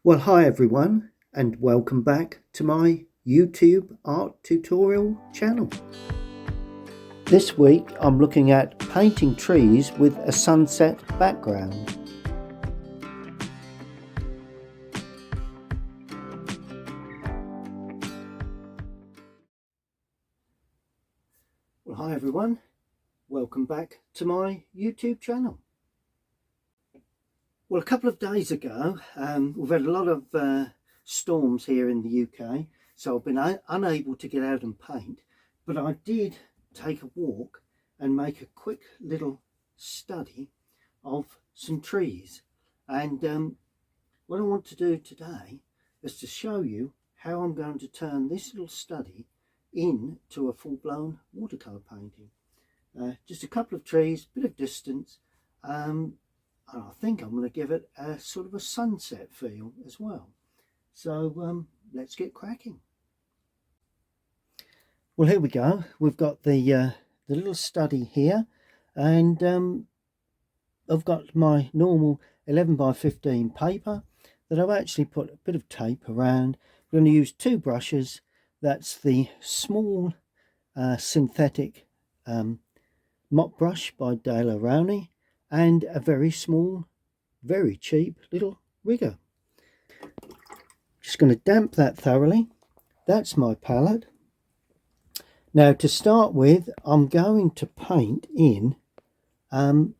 Well, hi everyone, and welcome back to my YouTube art tutorial channel. This week I'm looking at painting trees with a sunset background. Well, hi everyone, welcome back to my YouTube channel. Well, a couple of days ago, we've had a lot of storms here in the UK, so I've been unable to get out and paint, but I did take a walk and make a quick little study of some trees. And what I want to do today is to show you how I'm going to turn this little study into a full-blown watercolour painting. Just a couple of trees, bit of distance, and I think I'm going to give it a sort of a sunset feel as well. So let's get cracking. Well, here we go. We've got the little study here, and I've got my normal 11 by 15 paper that I've actually put a bit of tape around. I'm going to use two brushes. That's the small synthetic mop brush by Dale Rowney, and a very small, very cheap little rigger. Just going to damp that thoroughly. That's my palette. Now, to start with, I'm going to paint in quite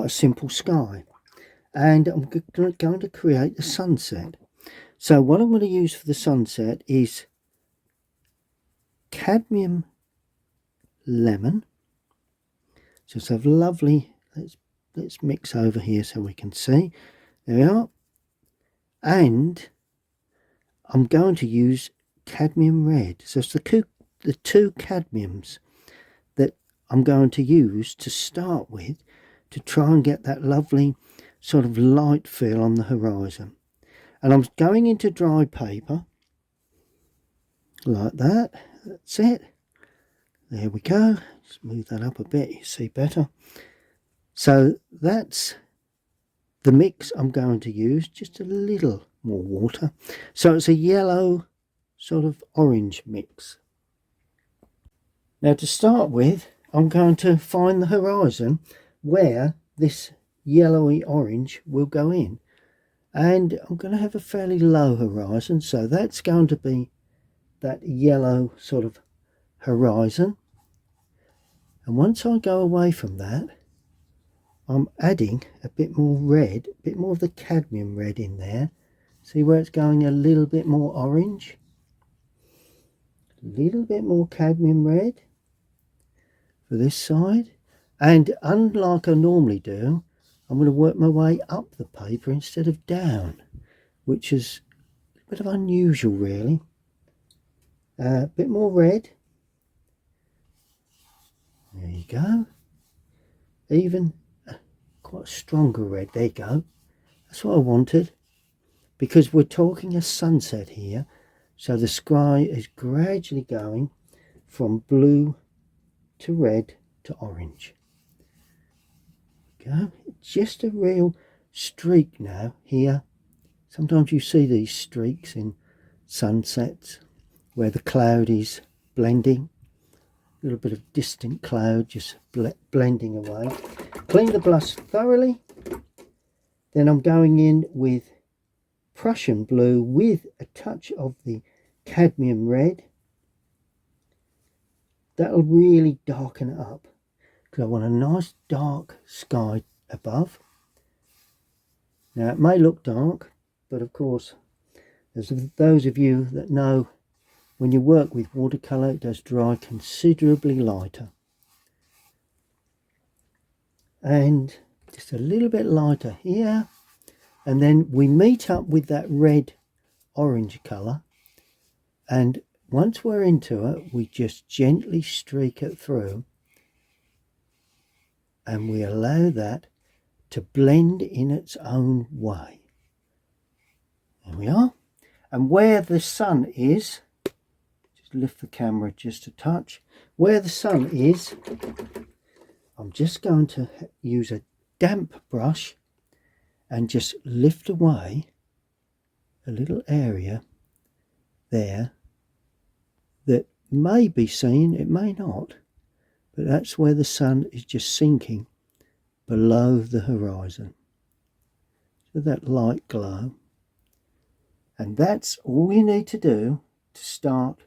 a simple sky, and I'm going to create a sunset. So what I'm going to use for the sunset is cadmium lemon. Just have lovely, let's mix over here so we can see. There we are. And I'm going to use cadmium red. So it's the two cadmiums that I'm going to use to start with to try and get that lovely sort of light feel on the horizon. And I'm going into dry paper like that. That's it. There we go. Just move that up a bit, you see better. So that's the mix I'm going to use, just a little more water. So it's a yellow sort of orange mix. Now, to start with, I'm going to find the horizon where this yellowy orange will go in. And I'm going to have a fairly low horizon, so that's going to be that yellow sort of horizon. And once I go away from that, I'm adding a bit more red, a bit more of the cadmium red in there. See where it's going a little bit more orange? A little bit more cadmium red for this side. And unlike I normally do, I'm going to work my way up the paper instead of down, which is a bit of unusual really. A bit more red. There you go. Even quite a stronger red. There you go. That's what I wanted, because we're talking a sunset here, so the sky is gradually going from blue to red to orange. Go. Just a real streak now here. Sometimes you see these streaks in sunsets where the cloud is blending. A little bit of distant cloud just blending away. Clean the brush thoroughly. Then I'm going in with Prussian blue with a touch of the cadmium red. That'll really darken it up, because I want a nice dark sky above. Now, it may look dark, but of course, as those of you that know, when you work with watercolour, it does dry considerably lighter. And just a little bit lighter here. And then we meet up with that red orange colour. And once we're into it, we just gently streak it through. And we allow that to blend in its own way. There we are. And where the sun is, lift the camera just a touch, where the sun is, I'm just going to use a damp brush and just lift away a little area there that may be seen, it may not, but that's where the sun is just sinking below the horizon. So that light glow. And that's all you need to do to start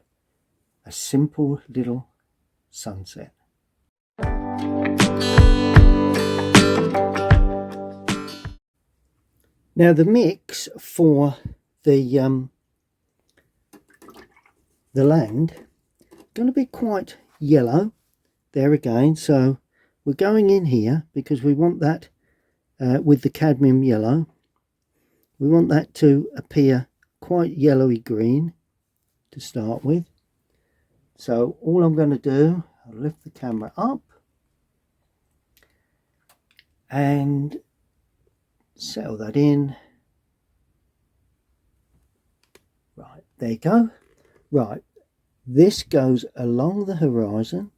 a simple little sunset. Now the mix for the land going to be quite yellow there again, so we're going in here because we want that with the cadmium yellow, we want that to appear quite yellowy green to start with. So all I'm going to do, I'll lift the camera up and settle that in. Right, there you go. Right, this goes along the horizon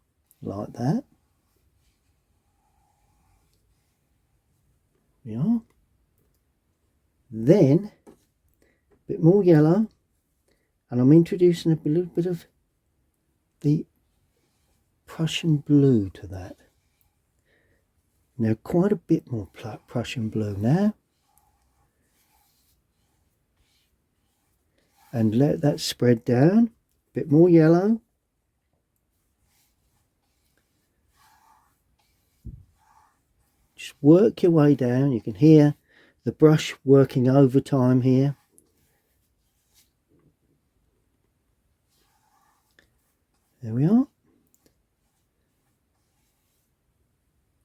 like that. Yeah. Then a bit more yellow, and I'm introducing a little bit of the Prussian blue to that. Now quite a bit more Prussian blue now, and let that spread down. A bit more yellow. Just work your way down. You can hear the brush working overtime here. There we are.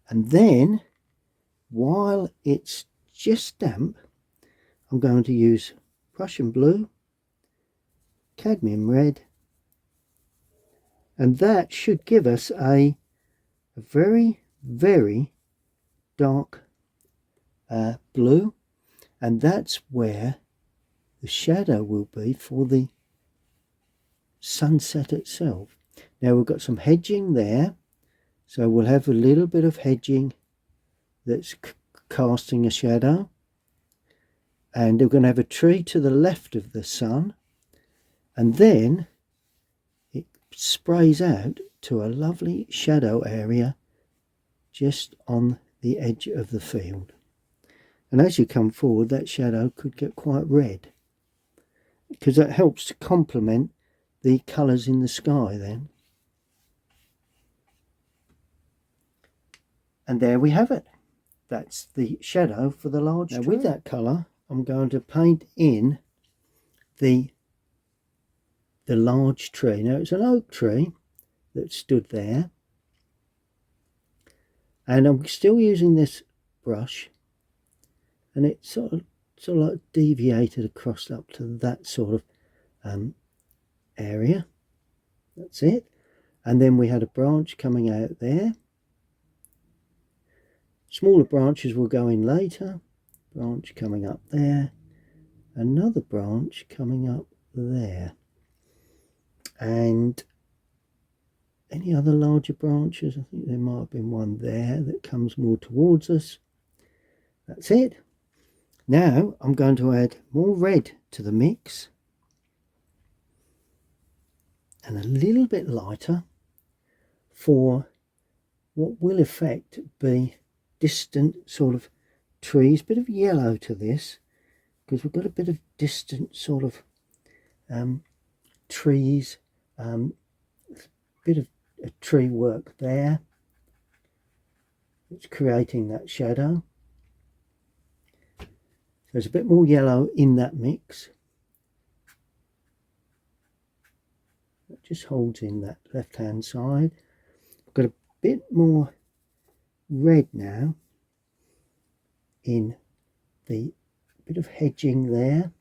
And then, while it's just damp, I'm going to use Prussian blue, cadmium red, and that should give us a very, very dark blue, and that's where the shadow will be for the sunset itself. Now we've got some hedging there, so we'll have a little bit of hedging that's casting a shadow, and we're going to have a tree to the left of the sun, and then it sprays out to a lovely shadow area just on the edge of the field. And as you come forward, that shadow could get quite red, because that helps to complement the colours in the sky then. And there we have it. That's the shadow for the large tree. Now with that colour, I'm going to paint in the large tree. Now it's an oak tree that stood there, and I'm still using this brush, and it's sort of like deviated across up to that sort of area. That's it. And then we had a branch coming out there. Smaller branches will go in later. Branch coming up there. Another branch coming up there. And any other larger branches? I think there might have been one there that comes more towards us. That's it. Now I'm going to add more red to the mix, and a little bit lighter for what will in effect be distant sort of trees. Bit of yellow to this, because we've got a bit of distant sort of trees, bit of a tree work there. It's creating that shadow. There's a bit more yellow in that mix. That just holds in that left hand side. I've got a bit more red now in the bit of hedging there.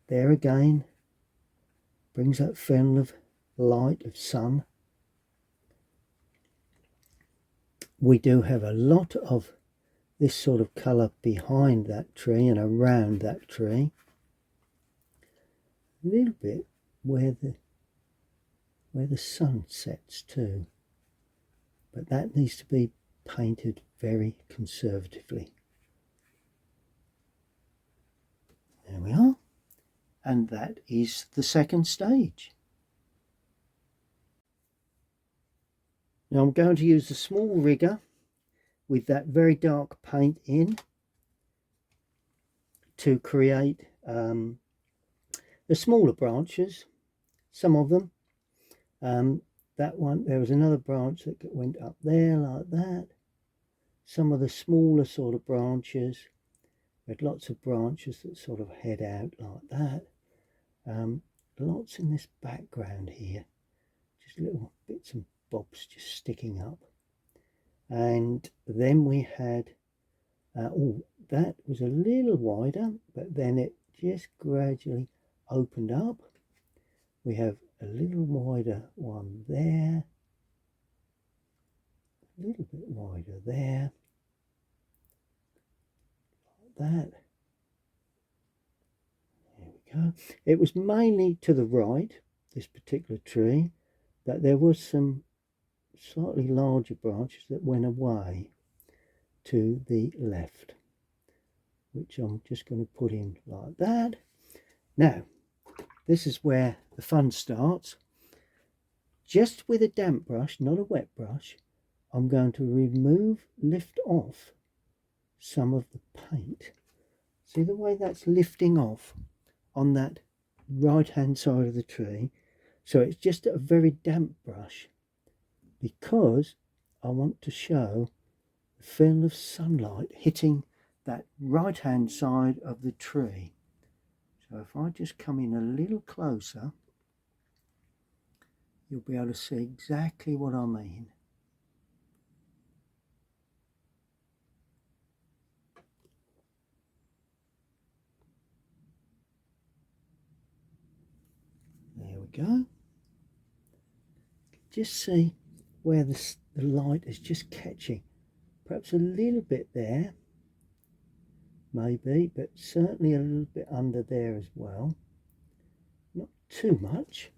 There again, brings that film of light of sun. We do have a lot of this sort of colour behind that tree and around that tree. A little bit where the sun sets too, but that needs to be painted very conservatively. and that is the second stage. Now I'm going to use a small rigger with that very dark paint in to create the smaller branches, some of them. That one, there was another branch that went up there like that. Some of the smaller sort of branches, we had lots of branches that sort of head out like that. Lots in this background here, just little bits and bobs just sticking up. And then we had, oh, that was a little wider, but then it just gradually opened up. We have a little wider one there, a little bit wider there, like that. There we go. It was mainly to the right, this particular tree, but there was some slightly larger branches that went away to the left, which I'm just going to put in like that. Now, this is where the fun starts. Just with a damp brush, not a wet brush, I'm going to lift off some of the paint. See the way that's lifting off on that right hand side of the tree? So it's just a very damp brush, because I want to show the film of sunlight hitting that right hand side of the tree. So if I just come in a little closer, you'll be able to see exactly what I mean. There we go. Just see where the light is just catching. Perhaps a little bit there, maybe, but certainly a little bit under there as well. Not too much,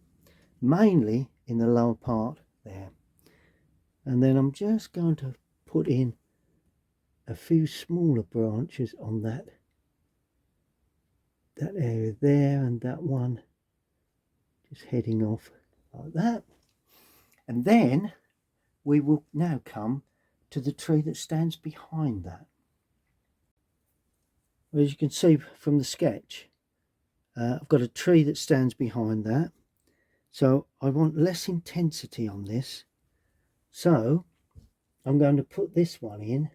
mainly in the lower part there. And then I'm just going to put in a few smaller branches on that area there, and that one just heading off like that. And then we will now come to the tree that stands behind that. As you can see from the sketch, I've got a tree that stands behind that, so I want less intensity on this, so I'm going to put this one in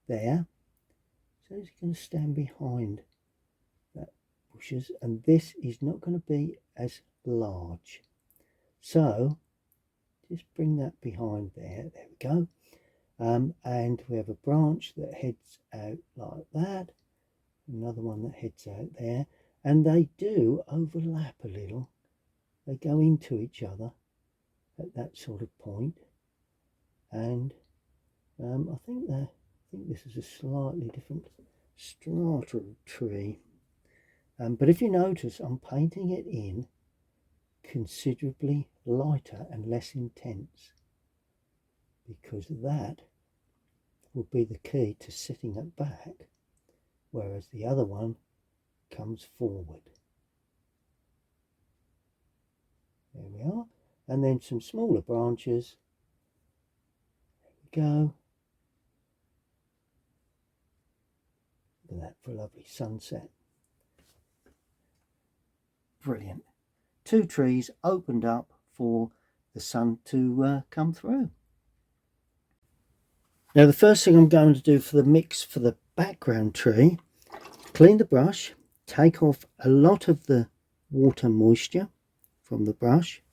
there, so it's going to stand behind that bushes, and this is not going to be as large, so just bring that behind there. There we go. And we have a branch that heads out like that, another one that heads out there, and they do overlap a little. They go into each other at that sort of point, and I think this is a slightly different strata of tree, but if you notice, I'm painting it in considerably lighter and less intense, because that will be the key to sitting it back, whereas the other one comes forward. There we are. And then some smaller branches. There we go. Look at that for a lovely sunset. Brilliant. Two trees opened up for the sun to come through. Now the first thing I'm going to do for the mix for the background tree, clean the brush, take off a lot of the water moisture from the brush,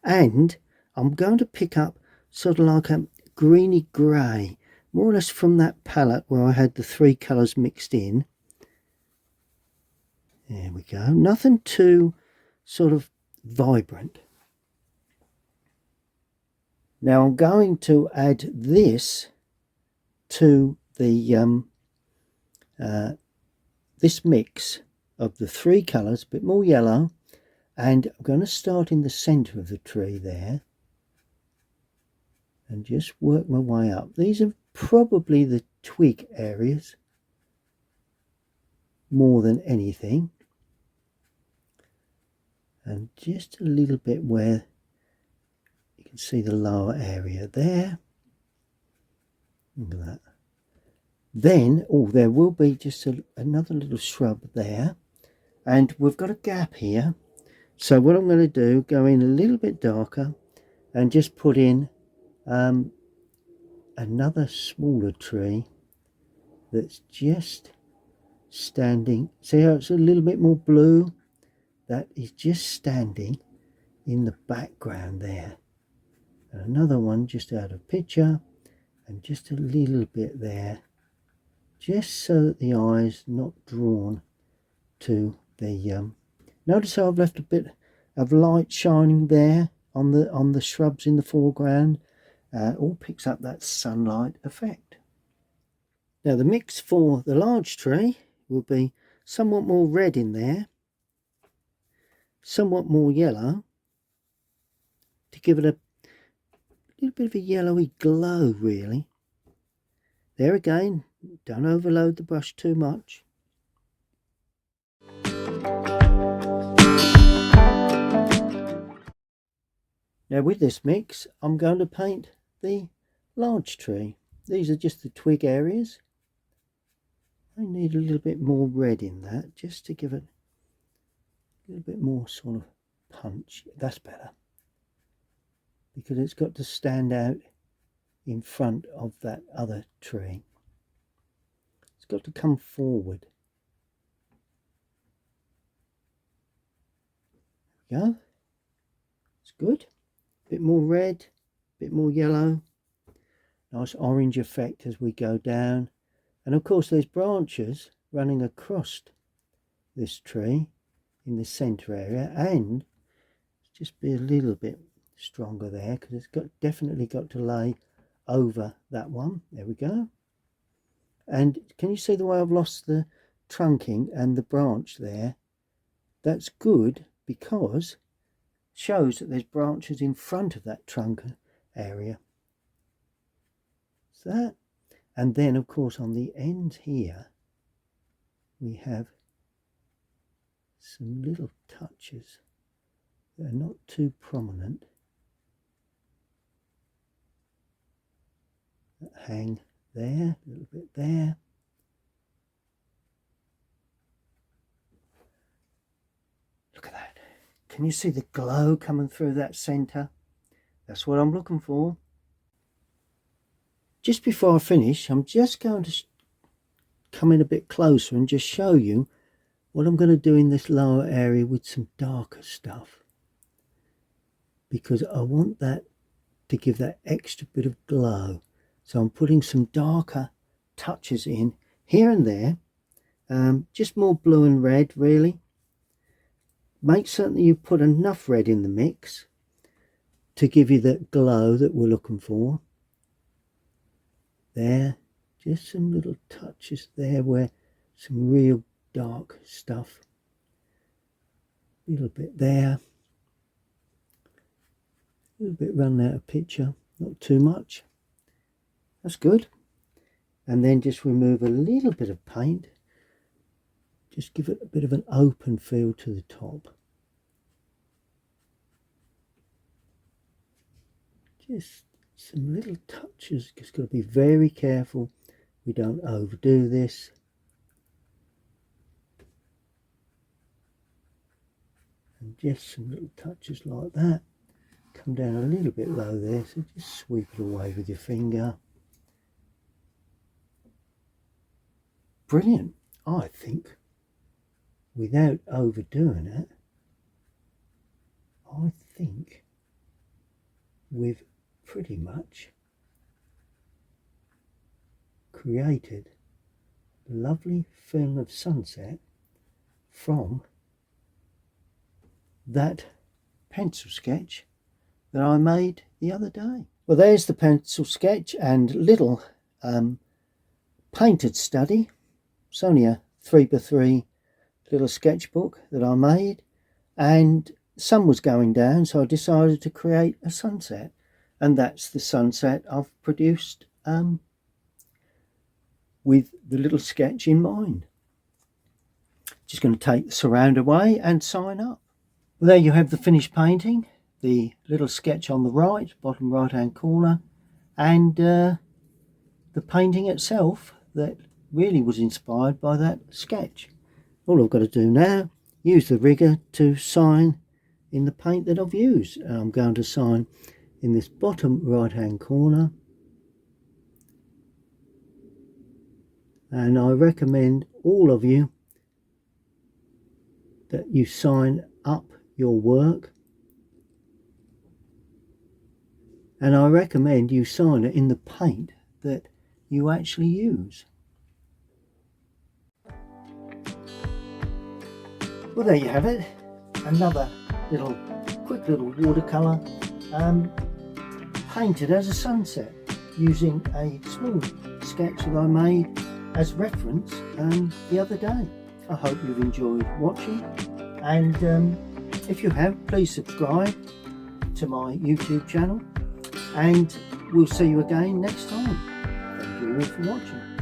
and I'm going to pick up sort of like a greeny grey, more or less from that palette where I had the three colours mixed in. There we go. Nothing too sort of vibrant. Now I'm going to add this to the this mix of the three colours, a bit more yellow, and I'm going to start in the centre of the tree there and just work my way up. These are probably the twig areas more than anything, and just a little bit where you can see the lower area there. Look at that. Then, oh, there will be just another little shrub there, and we've got a gap here. So what I'm going to do, go in a little bit darker and just put in another smaller tree that's just standing. See how it's a little bit more blue? That is just standing in the background there. And another one just out of picture, and just a little bit there, just so that the eye's not drawn to the notice how I've left a bit of light shining there on the shrubs in the foreground. All picks up that sunlight effect. Now the mix for the large tree will be somewhat more red in there, somewhat more yellow, to give it a little bit of a yellowy glow really. There again, don't overload the brush too much. Now with this mix, I'm going to paint the large tree. These are just the twig areas. I need a little bit more red in that, just to give it a little bit more sort of punch. That's better, because it's got to stand out in front of that other tree. It's got to come forward. There we go. It's good. A bit more red, a bit more yellow. Nice orange effect as we go down. And of course there's branches running across this tree in the centre area, and just be a little bit stronger there, because it's definitely got to lay over that one. There we go. And can you see the way I've lost the trunking and the branch there? That's good, because it shows that there's branches in front of that trunk area. So that, and then of course on the end here we have some little touches that are not too prominent, that hang there, a little bit there. Look at that. Can you see the glow coming through that centre? That's what I'm looking for. Just before I finish, I'm just going to come in a bit closer and just show you what I'm going to do in this lower area with some darker stuff, because I want that to give that extra bit of glow. So I'm putting some darker touches in here and there, just more blue and red really. Make certain that you put enough red in the mix to give you that glow that we're looking for. There, just some little touches there where some real dark stuff. A little bit there. A little bit running out of picture, not too much. That's good. And then just remove a little bit of paint. Just give it a bit of an open feel to the top. Just some little touches. Just got to be very careful we don't overdo this. And just some little touches like that. Come down a little bit low there, so just sweep it away with your finger. Brilliant, I think. Without overdoing it, I think we've pretty much created a lovely film of sunset from that pencil sketch that I made the other day. Well, there's the pencil sketch and little painted study. It's only a 3x3 little sketchbook that I made, and the sun was going down, so I decided to create a sunset, and that's the sunset I've produced with the little sketch in mind. Just going to take the surround away and sign up. Well, there you have the finished painting, the little sketch on the right, bottom right hand corner, and the painting itself that really was inspired by that sketch. All I've got to do now, use the rigger to sign in the paint that I've used. I'm going to sign in this bottom right hand corner, and I recommend all of you that you sign up your work, and I recommend you sign it in the paint that you actually use. Well, there you have it, another quick little watercolour painted as a sunset using a small sketch that I made as reference the other day. I hope you've enjoyed watching, and if you have, please subscribe to my YouTube channel, and we'll see you again next time. Thank you all for watching.